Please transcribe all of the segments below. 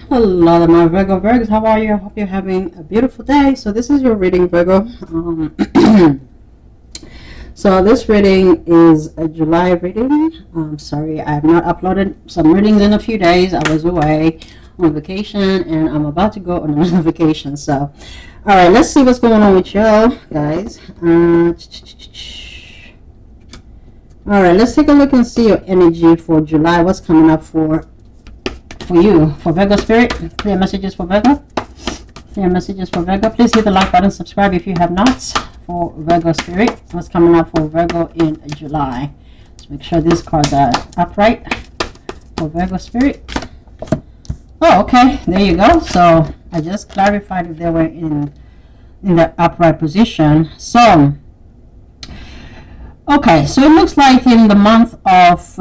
Hello, my Virgo Virgos. How are you? I hope you're having a beautiful day. So this is your reading, Virgo. So this reading is a July reading. Sorry, I have not uploaded some readings in a few days. I was away on vacation, and I'm about to go on another vacation. So, all right, let's see what's going on with y'all, guys. All right, let's take a look and see your energy for July. What's coming up for you, for Virgo spirit? Clear messages for Virgo. Clear messages for Virgo. Please hit the like button, subscribe if you have not. For Virgo spirit, what's coming up for Virgo in July? Let's make sure these cards are upright for Virgo spirit. Oh, okay, there you go. So I just clarified if they were in the upright position. So okay, so it looks like in the month of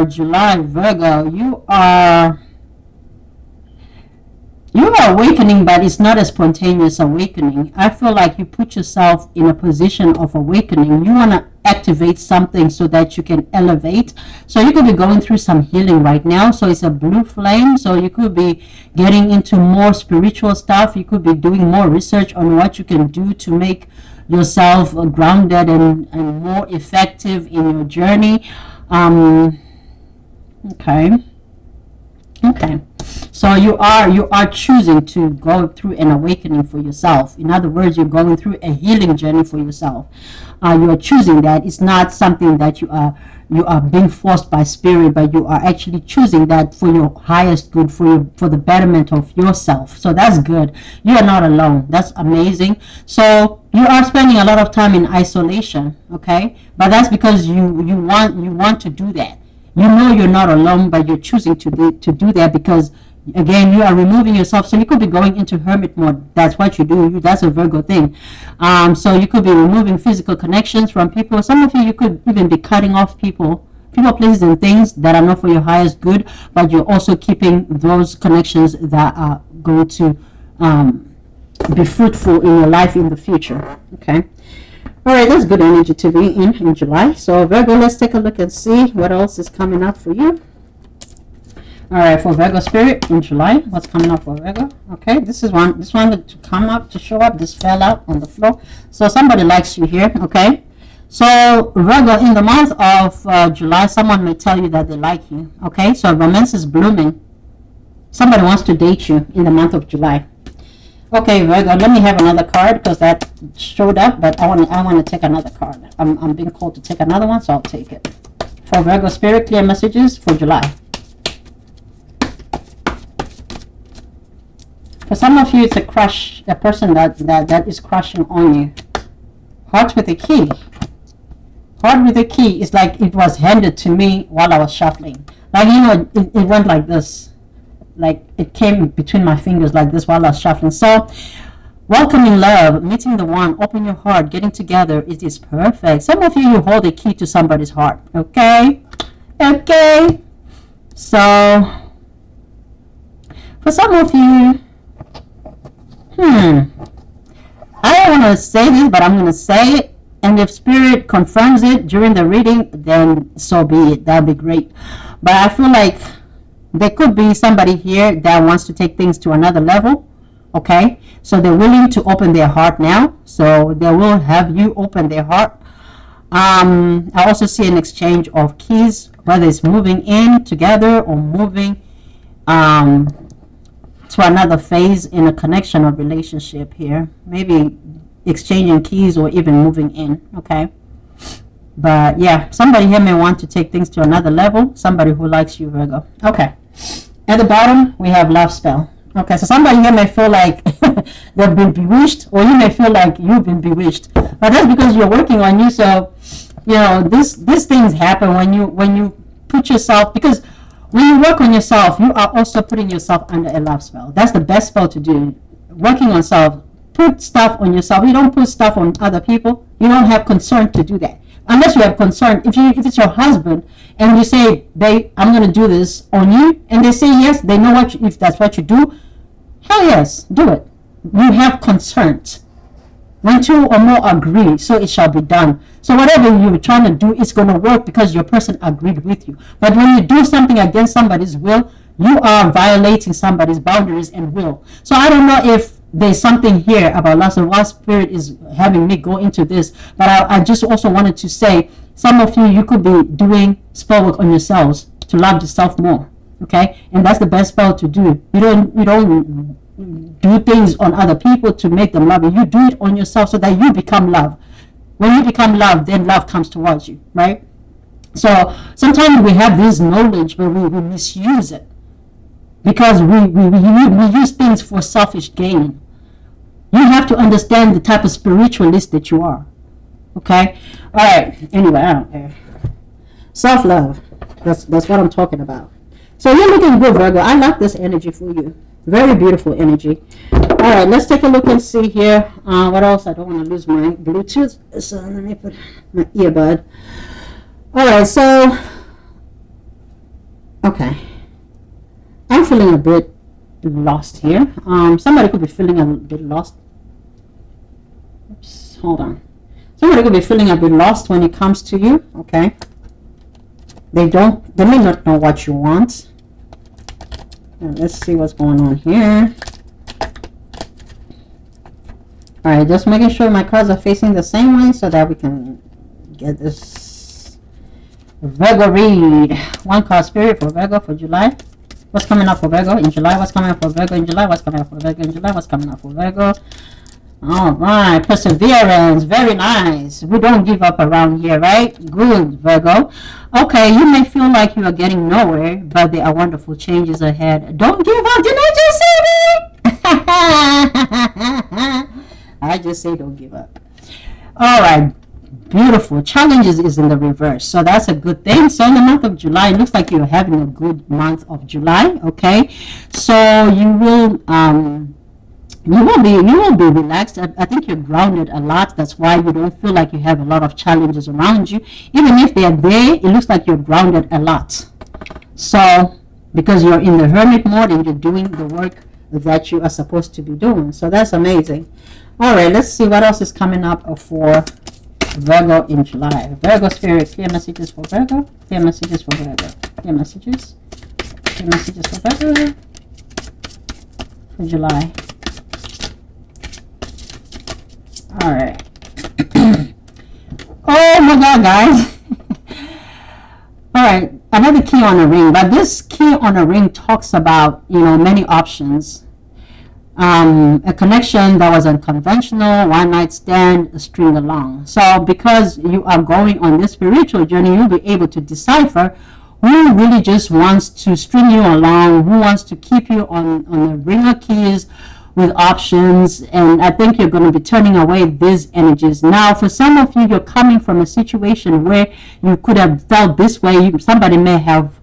July, Virgo, you are awakening, but it's not a spontaneous awakening. I feel like you put yourself in a position of awakening. You want to activate something so that you can elevate. So you could be going through some healing right now. So it's a blue flame. So you could be getting into more spiritual stuff. You could be doing more research on what you can do to make yourself grounded and more effective in your journey. Okay. So you are choosing to go through an awakening for yourself. In other words, you're going through a healing journey for yourself. You are choosing that. It's not something that you are being forced by spirit, but you are actually choosing that for your highest good, for the betterment of yourself. So that's good. You are not alone. That's amazing. So you are spending a lot of time in isolation, okay? But that's because you want to do that. You know you're not alone, but you're choosing to do that because, again, you are removing yourself. So you could be going into hermit mode. That's what you do. That's a Virgo thing. So you could be removing physical connections from people. Some of you could even be cutting off people, places, and things that are not for your highest good, but you're also keeping those connections that are going to be fruitful in your life in the future. Okay. All right, that's good energy to be in July. So Virgo, let's take a look and see what else is coming up for you. All right, for Virgo spirit in July, what's coming up for Virgo? Okay, this wanted to come up, to show up. This fell out on the floor. So somebody likes you here, okay? So Virgo, in the month of July, someone may tell you that they like you, okay? So romance is blooming. Somebody wants to date you in the month of July. Okay, Virgo, let me have another card because that showed up, but I want to take another card. I'm being called to take another one, so I'll take it. For Virgo spirit, clear messages for July. For some of you, it's a crush, a person that is crushing on you. Heart with a key. Heart with a key is like it was handed to me while I was shuffling. Like, you know, it went like this. Like it came between my fingers like this while I was shuffling. So, welcoming love, meeting the one, open your heart, getting together, it is perfect. Some of you hold a key to somebody's heart. Okay? Okay. So, for some of you, I don't want to say this, but I'm going to say it. And if spirit confirms it during the reading, then so be it. That'll be great. But I feel like there could be somebody here that wants to take things to another level. Okay? So they're willing to open their heart now. So they will have you open their heart. I also see an exchange of keys, whether it's moving in together or moving to another phase in a connection or relationship here. Maybe exchanging keys or even moving in. Okay? But yeah, somebody here may want to take things to another level. Somebody who likes you, Virgo. Okay. At the bottom, we have love spell. Okay, so somebody here may feel like they've been bewitched, or you may feel like you've been bewitched. But that's because you're working on you. So, you know, these things happen when you put yourself, because when you work on yourself, you are also putting yourself under a love spell. That's the best spell to do. Working on self. Put stuff on yourself. You don't put stuff on other people. You don't have concern to do that. Unless you have concern. If it's your husband and you say, babe, I'm going to do this on you, and they say yes, they know if that's what you do, hell yes, do it. You have concerns. When two or more agree, so it shall be done. So whatever you're trying to do is going to work because your person agreed with you. But when you do something against somebody's will, You are violating somebody's boundaries and will. So I don't know if there's something here about lust and what spirit is having me go into this, but I just also wanted to say, some of you could be doing spell work on yourselves to love yourself more. Okay, and that's the best spell to do. You don't do things on other people to make them love you. You do it on yourself so that you become love. When you become love, then love comes towards you, right? So sometimes we have this knowledge, but we misuse it because we use things for selfish gain. You have to understand the type of spiritualist that you are. Okay? All right. Anyway, I don't care. Self-love. That's what I'm talking about. So you're looking good, Virgo. I like this energy for you. Very beautiful energy. All right, let's take a look and see here. What else? I don't want to lose my Bluetooth. So let me put my earbud. All right, so, okay. I'm feeling a bit lost here. Somebody could be feeling a bit lost. Oops, hold on. Somebody could be feeling a bit lost when it comes to you, okay? They may not know what you want. Let's see what's going on here. All right, just making sure my cards are facing the same way so that we can get this Virgo read. One card spirit for Virgo for July. What's coming up for Virgo in July? What's coming up for Virgo in July? What's coming up for Virgo in July? What's coming up for Virgo? All right, perseverance, very nice. We don't give up around here, right? Good, Virgo. Okay, you may feel like you are getting nowhere, but there are wonderful changes ahead. Don't give up. Did I just say that? I just say don't give up. All right, beautiful. Challenges is in the reverse, so that's a good thing. So in the month of July, it looks like you're having a good month of July. Okay, so you will be relaxed. I think you're grounded a lot. That's why you don't feel like you have a lot of challenges around you. Even if they're there, it looks like you're grounded a lot. So because you're in the hermit mode and you're doing the work that you are supposed to be doing. So that's amazing. All right, let's see what else is coming up for Virgo in July. Virgo spirit, clear messages for Virgo. Clear messages for Virgo. Clear messages. Clear messages for Virgo for July. All right. Oh my God, guys. All right, another key on a ring, but this key on a ring talks about, many options. A connection that was unconventional, one night stand, a string along. So because you are going on this spiritual journey, you'll be able to decipher who really just wants to string you along, who wants to keep you on the ring of keys with options. And I think you're going to be turning away these energies. Now, for some of you, you're coming from a situation where you could have felt this way. Somebody may have,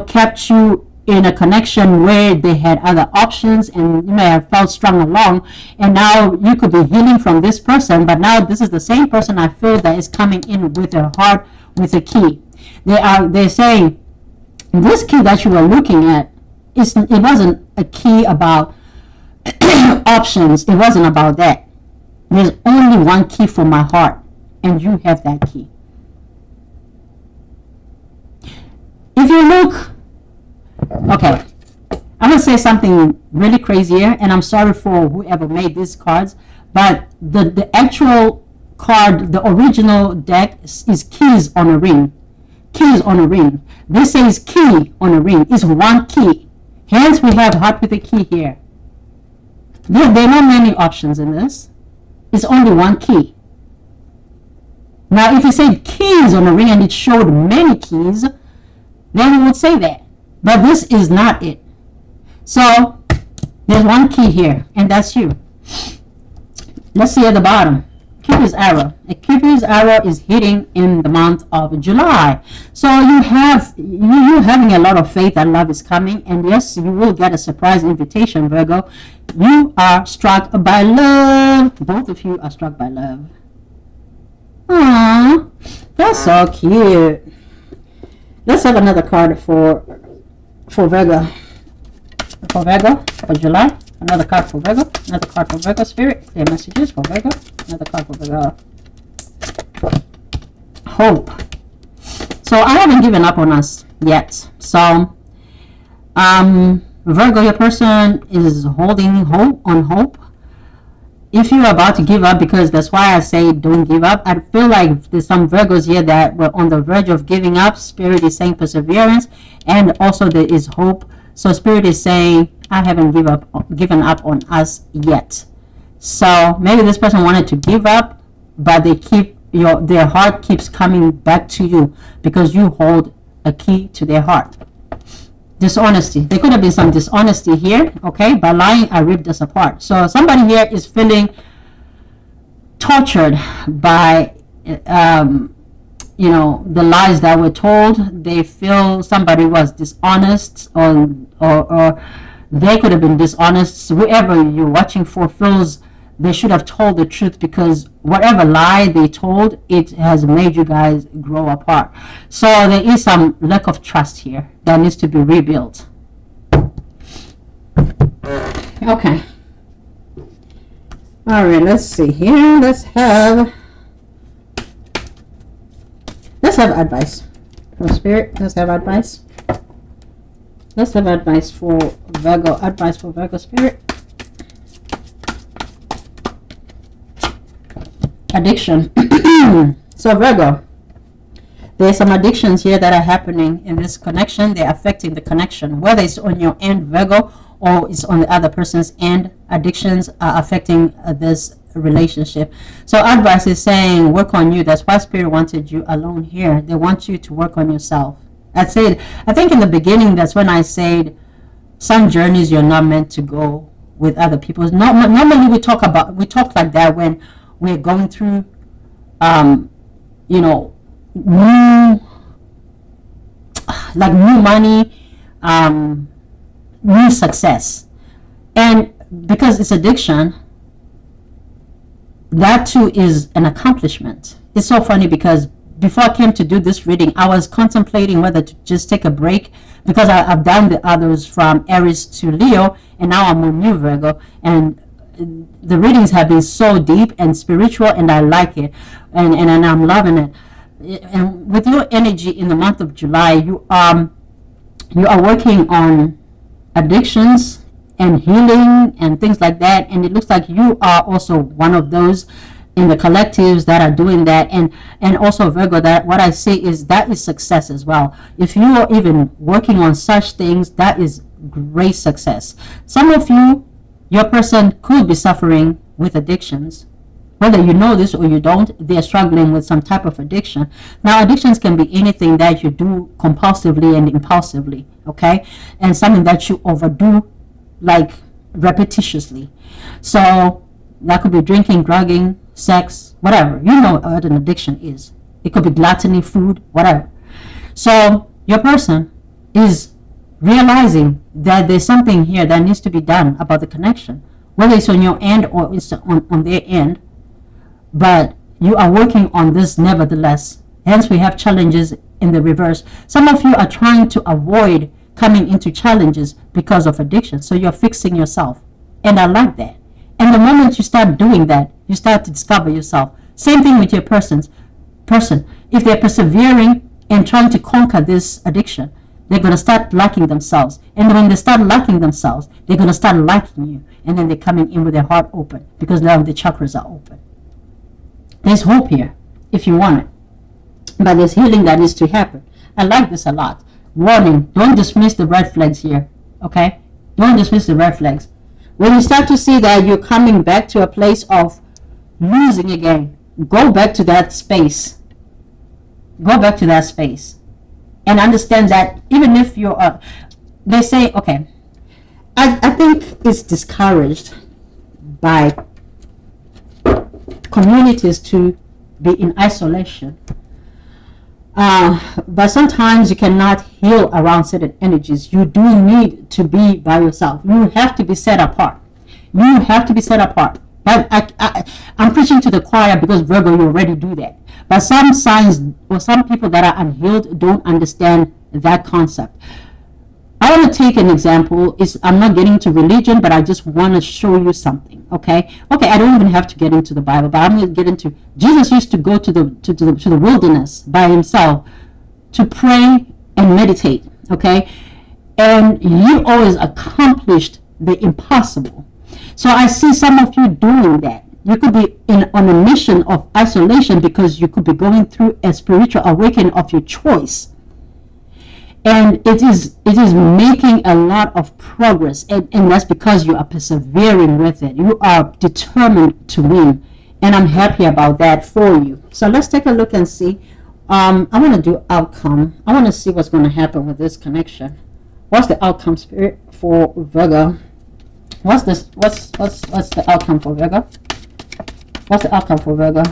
kept you in a connection where they had other options and you may have felt strung along, and now you could be healing from this person, but now this is the same person I feel that is coming in with a heart, with a key. They're saying this key that you were looking at, it wasn't a key about options. It wasn't about that. There's only one key for my heart, and you have that key. If you look, okay, I'm going to say something really crazy here, and I'm sorry for whoever made these cards, but the actual card, the original deck is keys on a ring. Keys on a ring. This says key on a ring. It's one key. Hence, we have heart with a key here. There are not many options in this. It's only one key. Now, if you say keys on a ring and it showed many keys, then we would say that. But this is not it. So, there's one key here, and that's you. Let's see at the bottom. Cupid's arrow. A Cupid's arrow is hitting in the month of July. So you having a lot of faith that love is coming, and yes, you will get a surprise invitation, Virgo. You are struck by love. Both of you are struck by love. Aww, that's so cute. Let's have another card for Virgo. For Virgo for July. Another card for Virgo. Another card for Virgo spirit. Clear messages for Virgo. Another card for Virgo. Hope. So I haven't given up on us yet. So Virgo, your person is holding hope on hope. If you're about to give up, because that's why I say don't give up. I feel like there's some Virgos here that were on the verge of giving up. Spirit is saying perseverance, and also there is hope. So Spirit is saying, I haven't given up on us yet. So maybe this person wanted to give up, but their heart keeps coming back to you because you hold a key to their heart. Dishonesty. There could have been some dishonesty here, okay? By lying, I ripped us apart. So somebody here is feeling tortured by, the lies that were told. They feel somebody was dishonest, or they could have been dishonest. Whoever you're watching for feels they should have told the truth, because whatever lie they told, it has made you guys grow apart. So there is some lack of trust here that needs to be rebuilt. Okay. All right, let's see here. Let's have advice from Spirit. Let's have advice. Let's have advice for Virgo. Advice for Virgo Spirit. Addiction. So Virgo, there's some addictions here that are happening in this connection. They're affecting the connection, whether it's on your end, Virgo, or it's on the other person's end. Addictions are affecting this relationship. So advice is saying work on you. That's why Spirit wanted you alone here. They want you to work on yourself. I think in the beginning, that's when I said some journeys you're not meant to go with other people. Normally we talk like that when we're going through, new money, new success. And because it's addiction, that too is an accomplishment. It's so funny because before I came to do this reading, I was contemplating whether to just take a break, because I've done the others from Aries to Leo, and now I'm on new Virgo, and the readings have been so deep and spiritual, and I like it, and I'm loving it. And with your energy in the month of July, you are working on addictions and healing and things like that, and it looks like you are also one of those in the collectives that are doing that. And also Virgo, that what I say is that is success as well. If you are even working on such things, that is great success. Some of you, your person could be suffering with addictions. Whether you know this or you don't, they're struggling with some type of addiction. Now, addictions can be anything that you do compulsively and impulsively, okay? And something that you overdo, like repetitiously. So that could be drinking, drugging, sex, whatever. You know what an addiction is. It could be gluttony, food, whatever. So your person is realizing that there's something here that needs to be done about the connection, whether it's on your end or it's on their end. But you are working on this nevertheless. Hence, we have challenges in the reverse. Some of you are trying to avoid coming into challenges because of addiction. So you're fixing yourself. And I like that. And the moment you start doing that, you start to discover yourself. Same thing with your person. If they're persevering and trying to conquer this addiction, they're going to start liking themselves. And when they start liking themselves, they're going to start liking you. And then they're coming in with their heart open, because now the chakras are open. There's hope here if you want it. But there's healing that needs to happen. I like this a lot. Warning, don't dismiss the red flags here. Okay? Don't dismiss the red flags. When you start to see that you're coming back to a place of losing again, go back to that space. Go back to that space. And understand that even if you're, they say, okay, I think it's discouraged by communities to be in isolation. But sometimes you cannot heal around certain energies. You do need to be by yourself. You have to be set apart. You have to be set apart. But I'm preaching to the choir, because Virgo, you already do that. But some signs or some people that are unhealed don't understand that concept. I want to take an example. I'm not getting to religion, but I just want to show you something. Okay, I don't even have to get into the Bible, but I'm going to get into. Jesus used to go to the wilderness by himself to pray and meditate. Okay, and you always accomplished the impossible. So I see some of you doing that. You could be on a mission of isolation because you could be going through a spiritual awakening of your choice. And it is making a lot of progress, and that's because you are persevering with it. You are determined to win, and I'm happy about that for you. So let's take a look and see. I want to do outcome. I want to see what's going to happen with this connection. What's the outcome, Spirit, for Virgo? What's this? What's the outcome for Virgo? What's the outcome for Virgo?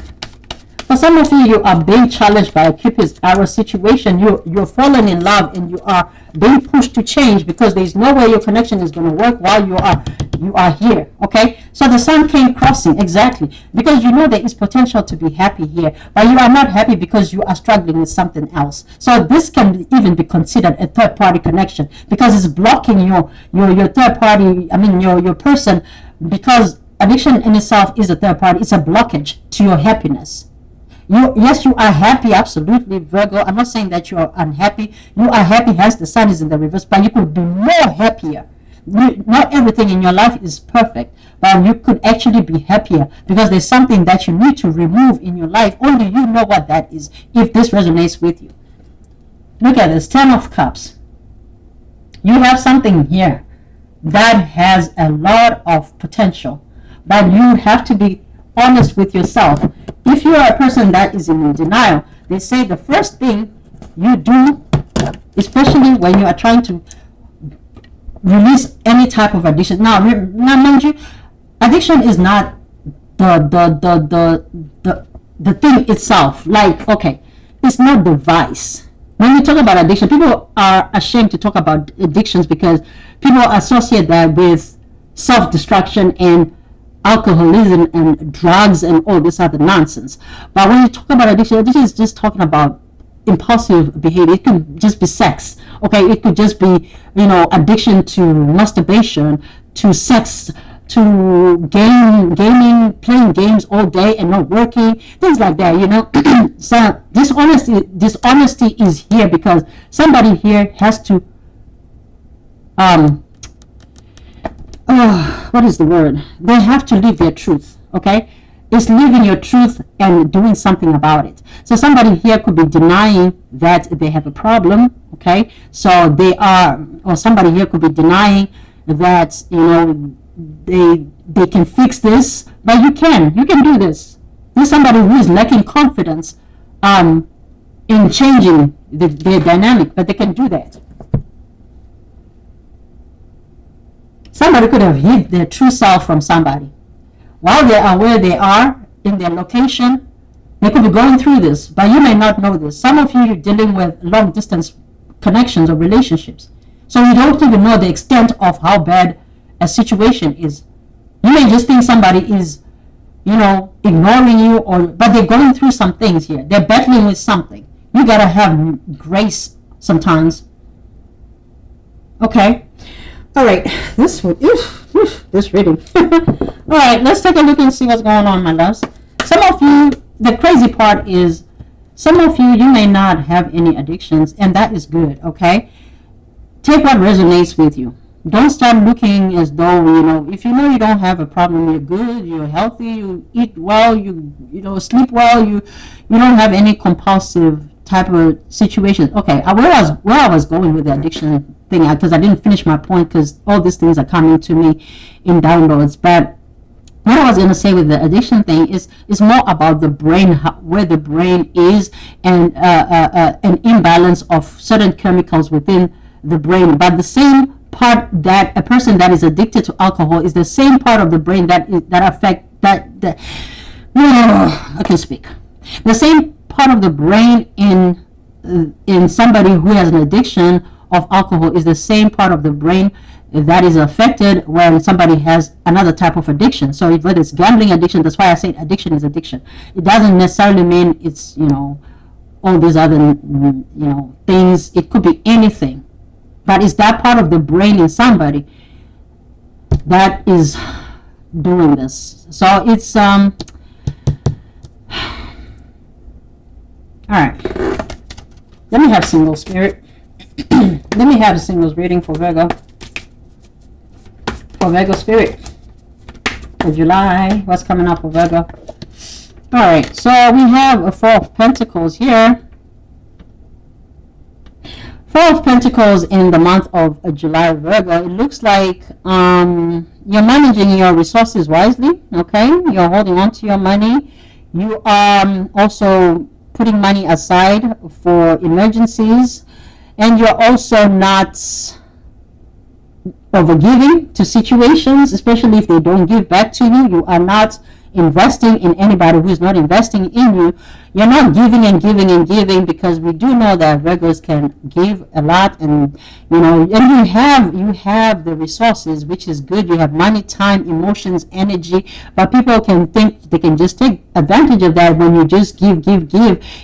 For some of you, you are being challenged by a Cupid's arrow situation. You're falling in love and you are being pushed to change because there's no way your connection is going to work while you are here. Okay, so the sun came crossing exactly because you know there is potential to be happy here, but you are not happy because you are struggling with something else. So this can even be considered a third party connection because it's blocking your third party. I mean your person, because addiction in itself is a third party. It's a blockage to your happiness. Yes, you are happy, absolutely, Virgo. I'm not saying that you are unhappy. You are happy, hence the sun is in the reverse, but you could be more happier. Not everything in your life is perfect, but you could actually be happier because there's something that you need to remove in your life. Only you know what that is, if this resonates with you. Look at this, 10 of Cups. You have something here that has a lot of potential, but you have to be honest with yourself. If you are a person that is in denial, they say the first thing you do, especially when you are trying to release any type of addiction. Now mind you, addiction is not the thing itself. Like, okay, it's not the vice. When we talk about addiction, people are ashamed to talk about addictions because people associate that with self-destruction and alcoholism and drugs and all this other nonsense. But when you talk about addiction is just talking about impulsive behavior. It could just be sex. Okay, it could just be, addiction to masturbation, to sex, to gaming, playing games all day and not working, things like that. So dishonesty is here because somebody here has to what is the word? They have to live their truth, okay? It's living your truth and doing something about it. So somebody here could be denying that they have a problem, okay? So they are, or somebody here could be denying that, they can fix this, but you can do this. There's somebody who is lacking confidence in changing their dynamic, but they can do that. Somebody could have hid their true self from somebody. While they are where they are in their location, they could be going through this, but you may not know this. Some of you are dealing with long distance connections or relationships. So you don't even know the extent of how bad a situation is. You may just think somebody is, ignoring you, but they're going through some things here. They're battling with something. You gotta have grace sometimes. Okay. All right, this reading. All right, let's take a look and see what's going on, my loves. Some of you, the crazy part is, some of you may not have any addictions, and that is good, okay? Take what resonates with you. Don't start looking as though, if you know you don't have a problem, you're good, you're healthy, you eat well, you sleep well, you don't have any compulsive type of situation. Okay, where I was going with the addiction thing, because I didn't finish my point because all these things are coming to me in downloads. But what I was going to say with the addiction thing is more about the brain, where the brain is, and an imbalance of certain chemicals within the brain. But the same part that a person that is addicted to alcohol is the same part of the brain that affect that I can speak. The same part of the brain in somebody who has an addiction of alcohol is the same part of the brain that is affected when somebody has another type of addiction. So whether it's gambling addiction, that's why I say addiction is addiction. It doesn't necessarily mean it's all these other things. It could be anything, but it's that part of the brain in somebody that is doing this. So it's all right. Let me have single spirit. Let me have the singles reading for Virgo. For Virgo spirit. For July. What's coming up for Virgo? Alright, so we have a Four of Pentacles here. Four of Pentacles in the month of July, Virgo. It looks like you're managing your resources wisely, okay? You're holding on to your money. You are also putting money aside for emergencies. And you're also not overgiving to situations, especially if they don't give back to you. You are not investing in anybody who is not investing in you. You're not giving and giving and giving, because we do know that Virgos can give a lot, and and you have the resources, which is good. You have money, time, emotions, energy, but people can think they can just take advantage of that when you just give,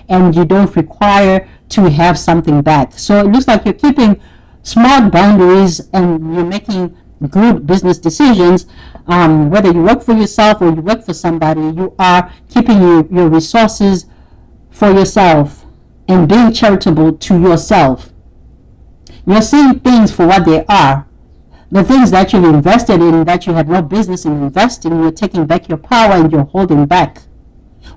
and you don't require to have something back. So it looks like you're keeping smart boundaries and you're making good business decisions. Whether you work for yourself or you work for somebody, you are keeping your resources for yourself and being charitable to yourself. You're seeing things for what they are. The things that you've invested in that you had no business in investing, you're taking back your power and you're holding back.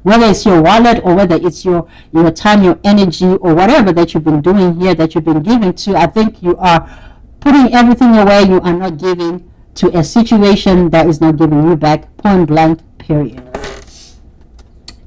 Whether it's your wallet or whether it's your time, your energy, or whatever that you've been doing here, that you've been giving to, I think you are putting everything away. You are not giving to a situation that is not giving you back, point blank, period.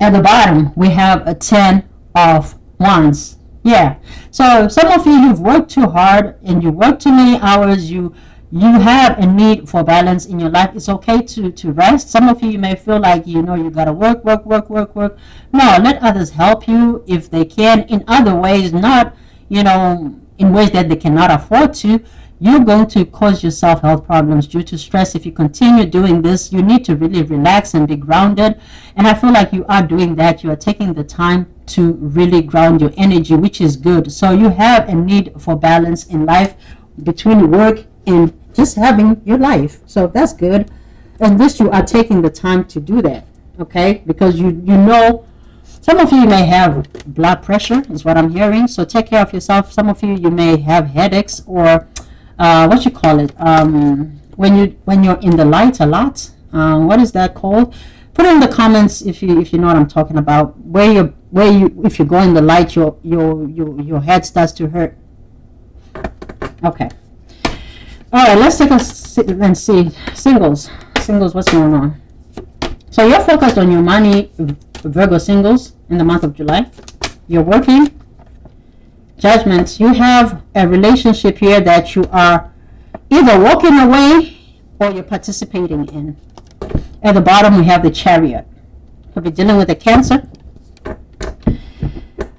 At the bottom, we have a 10 of Wands. Yeah. So some of you've worked too hard and you work too many hours. You have a need for balance in your life. It's okay to rest. Some of you may feel like, you got to work. No, let others help you if they can in other ways, not, in ways that they cannot afford to. You're going to cause yourself health problems due to stress. If you continue doing this, you need to really relax and be grounded. And I feel like you are doing that. You are taking the time to really ground your energy, which is good. So you have a need for balance in life between work and just having your life. So that's good. And this, you are taking the time to do that, okay? Because you know, some of you may have blood pressure, is what I'm hearing. So take care of yourself. Some of you may have headaches or when you're in the light a lot. What is that called? Put in the comments if you know what I'm talking about. If you go in the light, your head starts to hurt. Okay. All right, let's take a sit and see. Singles, what's going on? So you're focused on your money, Virgo singles, in the month of July. You're working. Judgment. You have a relationship here that you are either walking away or you're participating in. At the bottom, we have the Chariot. Could be dealing with a Cancer.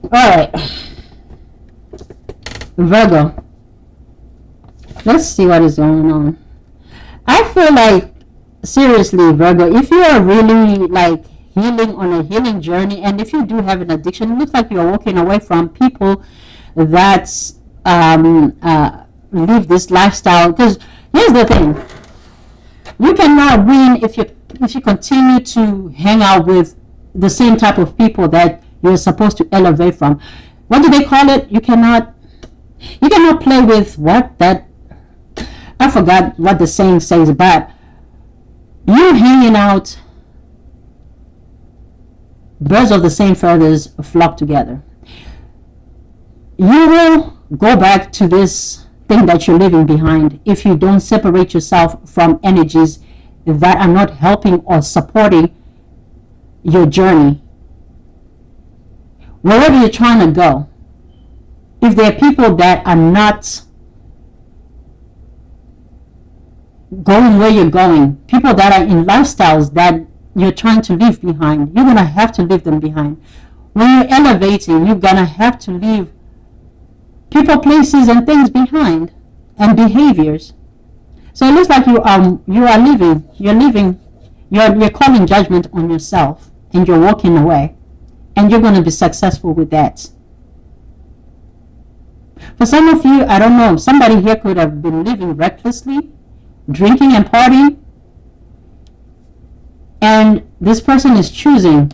All right. Virgo. Let's see what is going on. I feel like, seriously, Virgo, if you are really like healing on a healing journey, and if you do have an addiction, it looks like you're walking away from people that live this lifestyle. Because here's the thing, you cannot win if you continue to hang out with the same type of people that you're supposed to elevate from. What do they call it? You cannot play with I forgot what the saying says, but you hanging out, birds of the same feathers flock together. You will go back to this thing that you're leaving behind if you don't separate yourself from energies that are not helping or supporting your journey. Wherever you're trying to go, if there are people that are not going where you're going, people that are in lifestyles that you're trying to leave behind, you're going to have to leave them behind. When you're elevating, you're going to have to leave people, places, and things behind, and behaviors. So it looks like you're calling judgment on yourself, and you're walking away, and you're going to be successful with that. For some of you, I don't know, somebody here could have been living recklessly, drinking and partying, and this person is choosing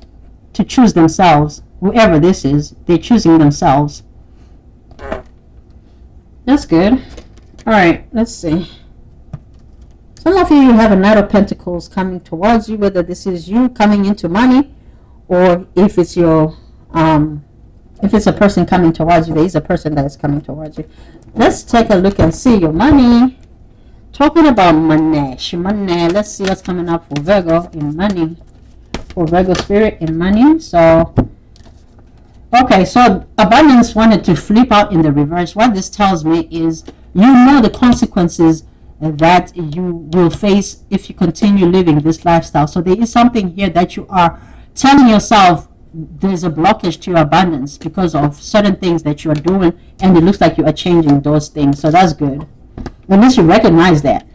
to choose themselves. Whoever this is, they're choosing themselves. That's good. All right, let's see. Some of you have a Knight of Pentacles coming towards you, whether this is you coming into money, or if it's your if it's a person coming towards you, there is a person that is coming towards you. Let's take a look and see your money. Talking about money. Let's see what's coming up for Virgo in money. For Virgo spirit in money. So, okay, so abundance wanted to flip out in the reverse. What this tells me is you know the consequences that you will face if you continue living this lifestyle. So there is something here that you are telling yourself there's a blockage to your abundance because of certain things that you are doing, and it looks like you are changing those things. So that's good. At least you recognize that.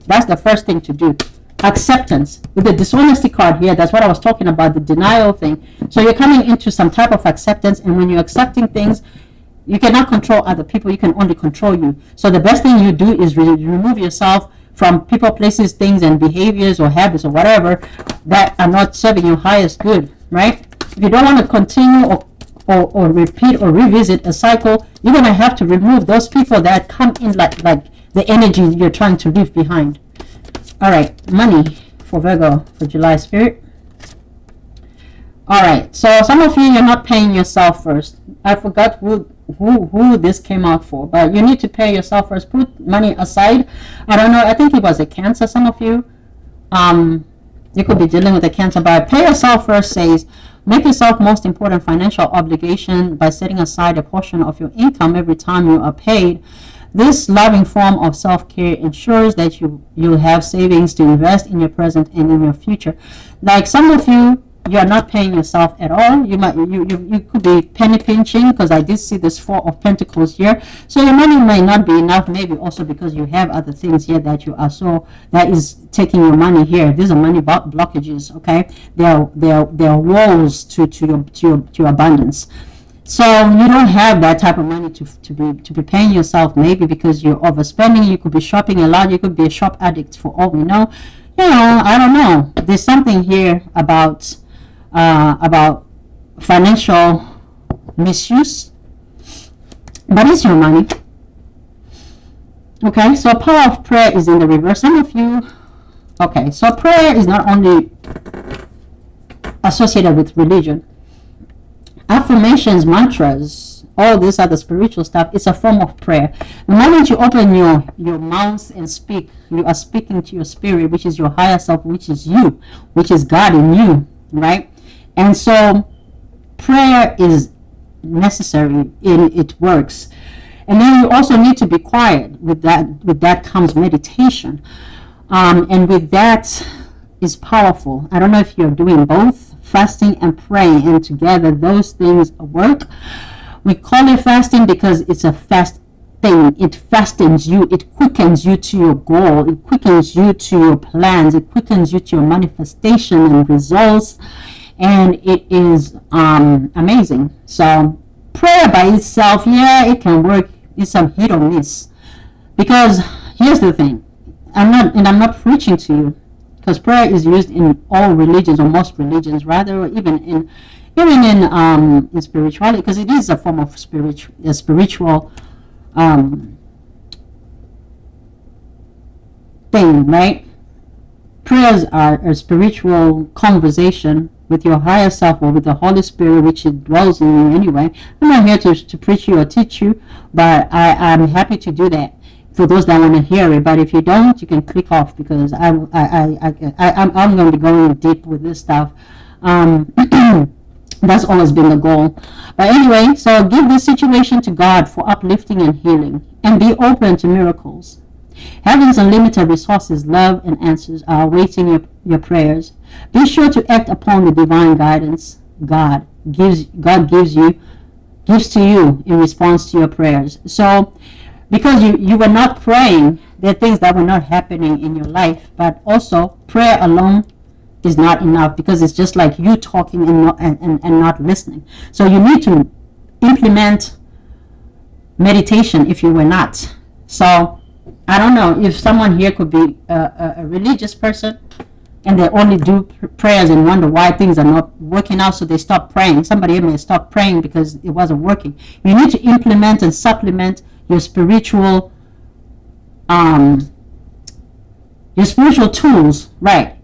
That's the first thing to do. Acceptance. With the dishonesty card here, that's what I was talking about, the denial thing. So you're coming into some type of acceptance, and when you're accepting things, you cannot control other people, you can only control you. So the best thing you do is remove yourself from people, places, things, and behaviors or habits or whatever that are not serving your highest good, right? If you don't want to continue or repeat or revisit a cycle, you're going to have to remove those people that come in like the energy you're trying to leave behind. All right, money for Virgo for July spirit. All right, so some of you're not paying yourself first. I forgot who this came out for, but you need to pay yourself first. Put money aside. I don't know, I think it was a Cancer, some of you. You could be dealing with a Cancer, but pay yourself first says, make yourself most important financial obligation by setting aside a portion of your income every time you are paid. This loving form of self-care ensures that you'll have savings to invest in your present and in your future. Like some of you, you are not paying yourself at all. You could be penny pinching, because I did see this Four of Pentacles here. So your money may not be enough, maybe also because you have other things here that you are that is taking your money here. These are money blockages, okay? They are walls to your abundance. So you don't have that type of money to be paying yourself, maybe because you're overspending. You could be shopping a lot. You could be a shop addict for all we know. I don't know. There's something here about financial misuse, but it's your money. Okay, so power of prayer is in the reverse. Some of you, okay, so prayer is not only associated with religion. Affirmations, mantras, all this other spiritual stuff, it's a form of prayer. The moment you open your mouth and speak, you are speaking to your spirit, which is your higher self, which is you, which is God in you, right? And so prayer is necessary, it works. And then you also need to be quiet. With that comes meditation, and with that is powerful. I don't know if you're doing both, fasting and praying, and together those things work. We call it fasting because it's a fast thing. It fastens you, it quickens you to your goal, it quickens you to your plans, it quickens you to your manifestation and results, and it is amazing. So prayer by itself, yeah, it can work. It's a hit or miss, because here's the thing, I'm not preaching to you, because prayer is used in all religions, or most religions rather, even in spirituality, because it is a form of spiritual thing, right? Prayers are a spiritual conversation with your higher self, or with the Holy Spirit, which it dwells in you anyway. I'm not here to preach you or teach you, but I'm happy to do that for those that want to hear it. But if you don't, you can click off, because I'm going to be going deep with this stuff. That's always been the goal. But anyway, so give this situation to God for uplifting and healing, and be open to miracles. Heaven's unlimited resources, love, and answers are awaiting your prayers. Be sure to act upon the divine guidance God gives to you in response to your prayers. So, because you were not praying, there are things that were not happening in your life. But also, prayer alone is not enough, because it's just like you talking and not listening. So you need to implement meditation if you were not. So I don't know if someone here could be a religious person, and they only do prayers and wonder why things are not working out, so they stop praying. Somebody may stop praying because it wasn't working. You need to implement and supplement your spiritual tools, right?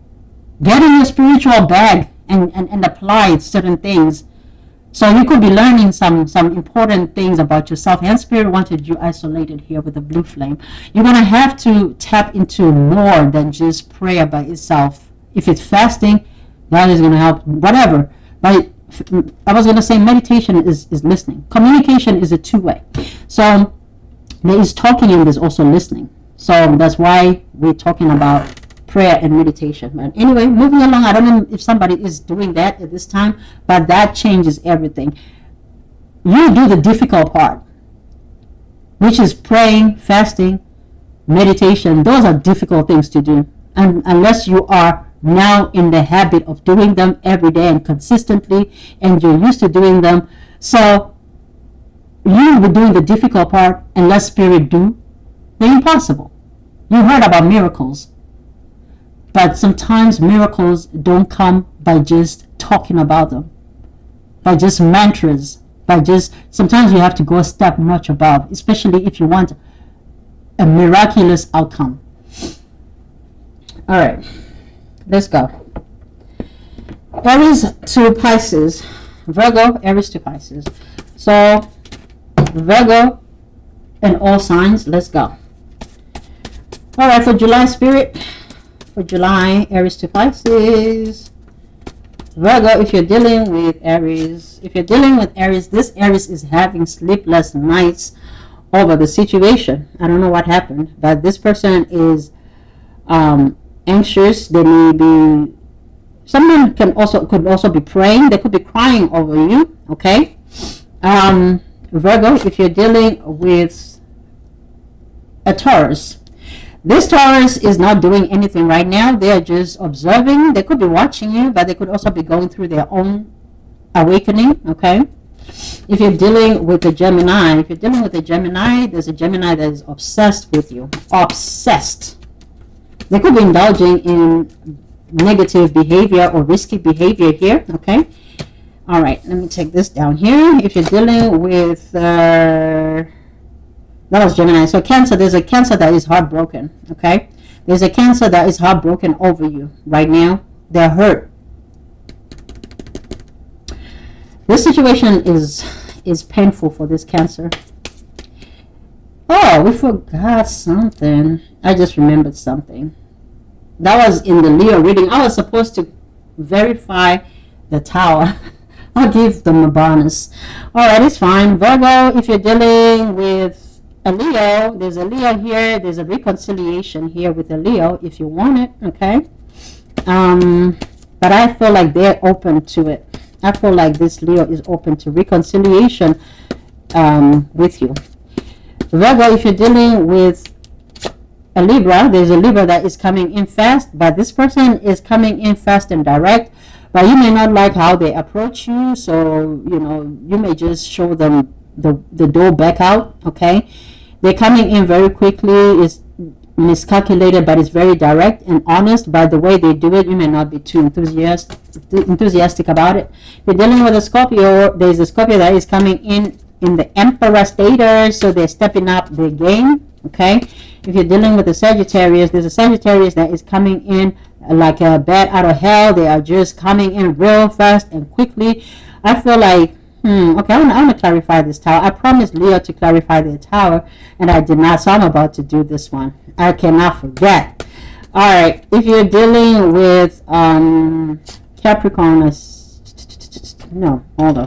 Get in your spiritual bag and apply certain things. So you could be learning some important things about yourself. And Spirit wanted you isolated here with the blue flame. You're going to have to tap into more than just prayer by itself. If it's fasting, that is going to help, whatever. But I was going to say meditation is listening. Communication is a two-way. So there is talking and there's also listening. So that's why we're talking about prayer and meditation. But anyway, moving along, I don't know if somebody is doing that at this time, but that changes everything. You do the difficult part, which is praying, fasting, meditation. Those are difficult things to do, and unless you are now in the habit of doing them every day and consistently, and you're used to doing them. So you will be doing the difficult part and let Spirit do the impossible. You heard about miracles. But sometimes miracles don't come by just talking about them, by just mantras, sometimes you have to go a step much above, especially if you want a miraculous outcome. All right, let's go. Aries to Pisces, Virgo, Aries to Pisces. So Virgo and all signs, let's go. All right, for July, Spirit. For July, Aries to Pisces. Virgo, if you're dealing with Aries, this Aries is having sleepless nights over the situation. I don't know what happened, but this person is anxious. They may be, someone could also be praying. They could be crying over you. Okay. Virgo, if you're dealing with a Taurus, this Taurus is not doing anything right now. They are just observing. They could be watching you, but they could also be going through their own awakening. Okay. If you're dealing with a Gemini, there's a Gemini that is obsessed with you. Obsessed. They could be indulging in negative behavior or risky behavior here. Okay. All right. Let me take this down here. If you're dealing with that was Gemini. So Cancer, there's a Cancer that is heartbroken. Okay. There's a Cancer that is heartbroken over you right now. They're hurt. This situation is painful for this Cancer. Oh, we forgot something. I just remembered something. That was in the Leo reading. I was supposed to verify the Tower. I'll give them a bonus. All right, it's fine. Virgo, if you're dealing with a Leo, there's a Leo here. There's a reconciliation here with a Leo if you want it. Okay. But I feel like they're open to it. I feel like this Leo is open to reconciliation with you. Virgo, if you're dealing with a Libra, there's a Libra that is coming in fast, but this person is coming in fast and direct. But you may not like how they approach you, so you may just show them the door back out. Okay, they're coming in very quickly. It's miscalculated, but it's very direct and honest. By the way they do it, you may not be too enthusiastic about it. If you're dealing with a Scorpio, there's a Scorpio that is coming in the Emperor status, so they're stepping up their game. Okay, if you're dealing with a Sagittarius, there's a Sagittarius that is coming in like a bat out of hell. They are just coming in real fast and quickly. I feel like okay, I want to clarify this Tower. I promised Leo to clarify the Tower, and I did not, so I'm about to do this one. I cannot forget. All right, if you're dealing with Capricorn, no, hold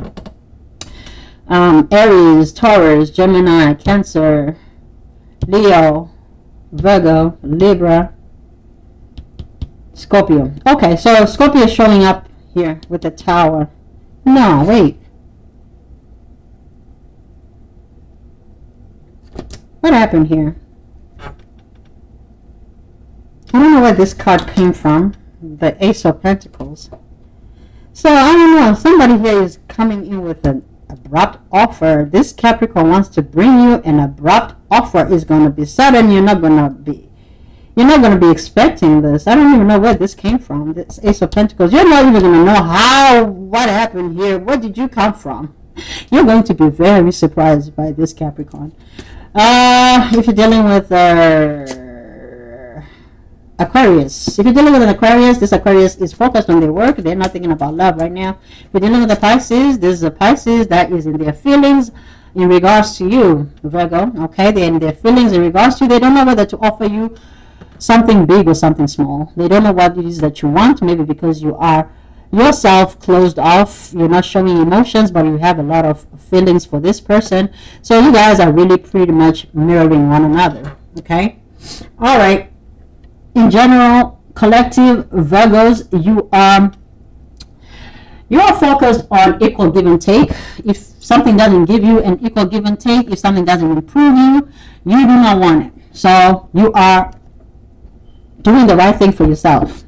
on. Aries, Taurus, Gemini, Cancer, Leo, Virgo, Libra, Scorpio. Okay, so Scorpio is showing up here with the Tower. No, wait. What happened here? I don't know where this card came from. The Ace of Pentacles. So, I don't know. Somebody here is coming in with an abrupt offer. This Capricorn wants to bring you an abrupt offer. Is going to be sudden. You're not going to be expecting this. I don't even know where this came from. This Ace of Pentacles. You're not even going to know what happened here. Where did you come from? You're going to be very surprised by this Capricorn. If you're dealing with Aquarius. If you're dealing with an Aquarius, this Aquarius is focused on their work. They're not thinking about love right now. If you're dealing with a Pisces, this is a Pisces that is in their feelings in regards to you, Virgo. Okay, they're in their feelings in regards to you. They don't know whether to offer you something big or something small. They don't know what it is that you want, maybe because you are yourself closed off. You're not showing emotions, but you have a lot of feelings for this person. So you guys are really pretty much mirroring one another. Okay, all right. In general, collective Virgos, you are focused on equal give and take. If something doesn't give you an equal give and take, if something doesn't improve you, you do not want it. So you are doing the right thing for yourself,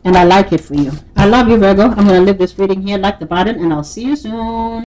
and I like it for you. I love you, Virgo. I'm going to leave this reading here, like the button, and I'll see you soon.